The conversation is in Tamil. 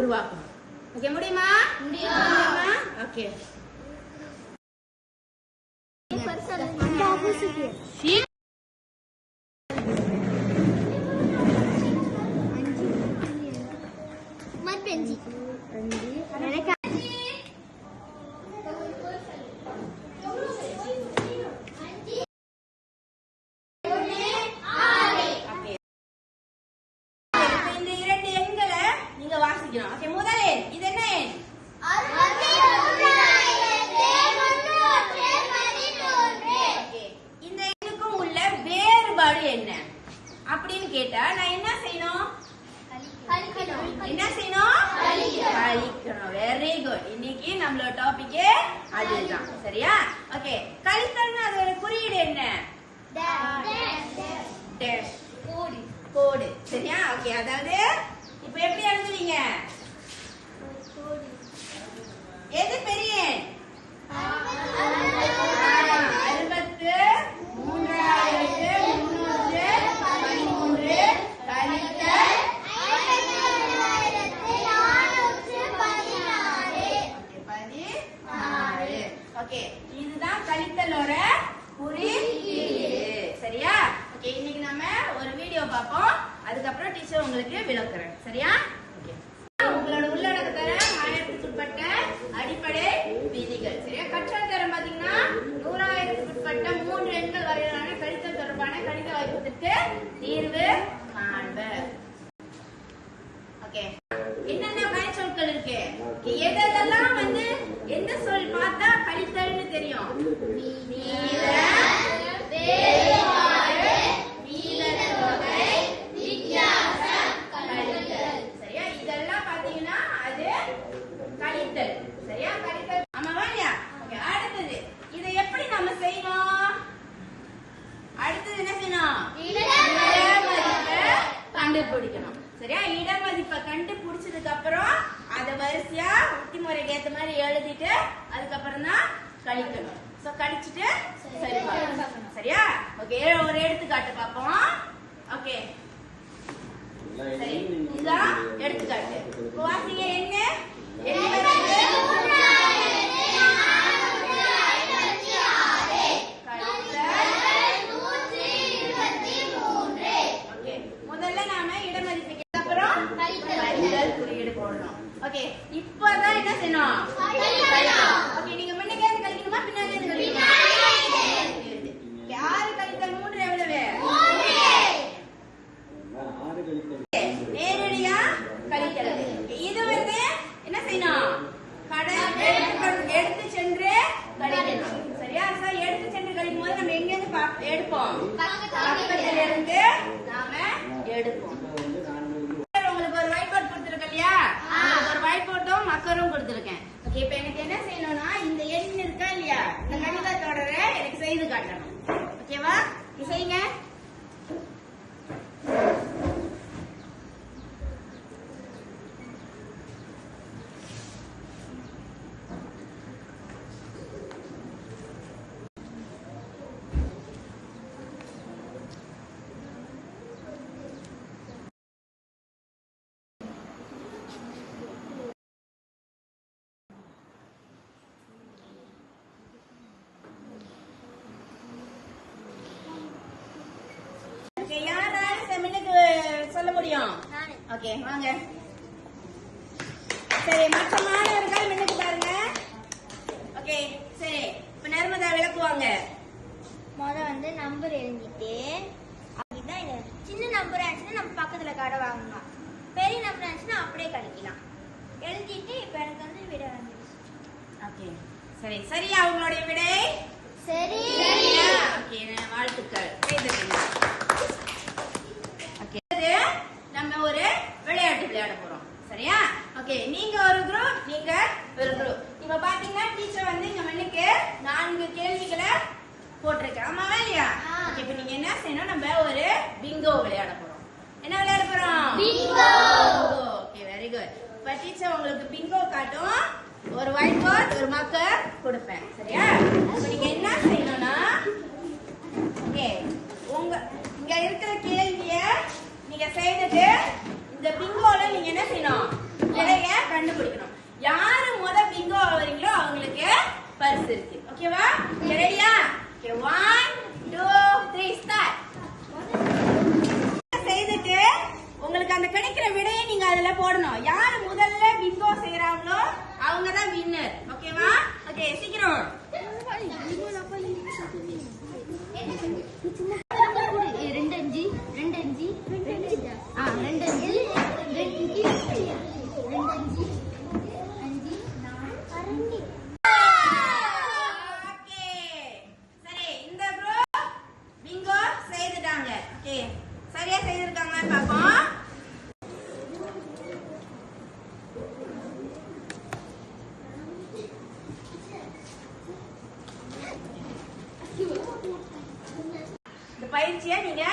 உருவாக்கணும். ஓகே, முடியுமா? முடியுமா? ஓகே. ஓகே, முதல் எண் இது என்ன எண்? இந்த எண்ணுக்கும் உள்ள வேறுபாடு என்ன அப்படின்னு கேட்டா நான் என்ன செய்யணும்? என்ன செய்யணும்? கழிக்கணும். Very good. இன்னைக்கு நம்மளோட டாபிக் அதுதான். சரியா? ஓகே, கழித்தல்னா அதோட குறியீடு என்ன? டேஷ், கோடு. சரியா? ஓகே, அதாவது இப்ப எப்படி எழுதுவீங்க? எது பெரிய எண்? 63,313 கழித்தல் 16. ஓகே, இதுதான் கழித்தலோட குறியீடு. சரியா? ஓகே, இன்னைக்கு நாம ஒரு வீடியோ பார்ப்போம். அதுக்கப்புறம் டீச்சர் உங்களுக்கு விளக்குறேன். சரியா? உங்களோட உள்ளடக்க தரம் 1000க்குட்பட்ட அடிப்படை விதிகள். சரியா? கற்றல் தரம் பாத்தீங்கன்னா 100,000க்குட்பட்ட 3 எண்கள் வரையிலான கழித்தல் தொடர்பான கணித வாய்ப்புக்கு தீர்வு காண்க. ஓகே, என்னென்ன கணிச்சொற்கள் இருக்கு? எதெல்லாம் வந்து எந்த சொல் பார்த்தா கழித்தல்னு தெரியும்? கண்டுபிடிக்கணும். சரியா? இடமதிப்பை கண்டுபிடிச்சதுக்கு அப்புறம் அத வரிசையா உத்தி முறைக்கு ஏத்த மாதிரி எழுதிட்டு அதுக்கப்புறம் தான் கழிக்கணும். சோ கழிச்சிட்டு சரி பார்க்கணும். சரியா? ஓகே, ஒரு எடுத்துக்காட்டு பார்ப்போம். ஓகே, சரி, இதுதான் எடுத்துக்காட்டு. வாசிங்க. என்ன குறியீடு போடணும். ஓகே, இப்பதான் என்ன செய்யணும்? ஓகே, நீங்க முன்னே கழிக்கணுமா பின்னாடி கழிக்கணுமா? யாரு கழித்தல் 3 எவ்வளவு? நேரடியா கழிக்கிறது. இது வந்து என்ன செய்யணும்? எடுத்து சென்று கழிக்கணும். சரியா? சார், எடுத்து சென்று கழிக்கும் போது நம்ம எங்க இருந்து எடுப்போம்? பக்கத்துல இருந்து நாம எடுப்போம். மக்கரும் கொடுத்திருக்கேன். ஓகே, இப்ப எனக்கு என்ன செய்யணும்னா இந்த எண் இருக்கா இல்லையா, இந்த கணித தொடரை எனக்கு செய்து காட்டணும். ஓகேவா? செய்யுங்க. சொல்ல முடியும்? ஓகே, வாங்க. சரி, மற்ற மாணவர்கள் முன்னுக்கு பாருங்க. ஓகே, சரி, இப்ப நர்மதா விளக்குவாங்க. வந்து நம்பர் எழுதிட்டு சின்ன நம்பர் ஆச்சுன்னா நம்ம பக்கத்துல கடை வாங்கலாம், பெரிய நம்பர் ஆச்சுன்னா அப்படியே கழிக்கலாம். எழுதிட்டு இப்ப எனக்கு வந்து விடை வந்துருச்சு. ஓகே, சரி. சரியா உங்களுடைய விடை? சரி. ஓகே, வாழ்த்துக்கள். நம்ம ஒரு விளையாட்டு விளையாட போறோம். சரியா? ஓகே, நீங்க ஒரு குரூப், நீங்க ஒரு குரூப். இப்ப பாத்தீங்கன்னா டீச்சர் வந்து இங்க மண்ணுக்கு 4 கேள்விகளை போட்டிருக்கேன். ஆமாவா இல்லையா? ஓகே, இப்ப நீங்க என்ன செய்யணும்? நம்ம ஒரு பிங்கோ விளையாட போறோம். என்ன விளையாட போறோம்? பிங்கோ. Okay, very good. இப்ப டீச்சர் உங்களுக்கு பிங்கோ காட்டும். ஒரு ஒயிட் போர்ட், ஒரு மார்க்கர் கொடுப்பேன். சரியா? இப்ப நீங்க என்ன செய்யணும்னா, ஓகே, இங்க இருக்கிற கேள்விய நீங்க செய்துட்டு இந்த பிங்கோல நீங்க என்ன செய்யணும்? விடைய முதல்ல போடணும். யாரு முதல்ல பிங்கோ செய்யறாங்களோ அவங்க தான் வின்னர். ஓகேவா? ஓகே சீக்கிரம். ரெண்டு அஞ்சு ரெண்டு அஞ்சு ரெண்டு அஞ்சு ஓகே சரி, இந்த குரூப் பிங்கோ செய்துட்டாங்க. ஓகே சரியா செய்திருக்காங்கன்னு பாப்போம். இந்த பயிற்சியை நீங்க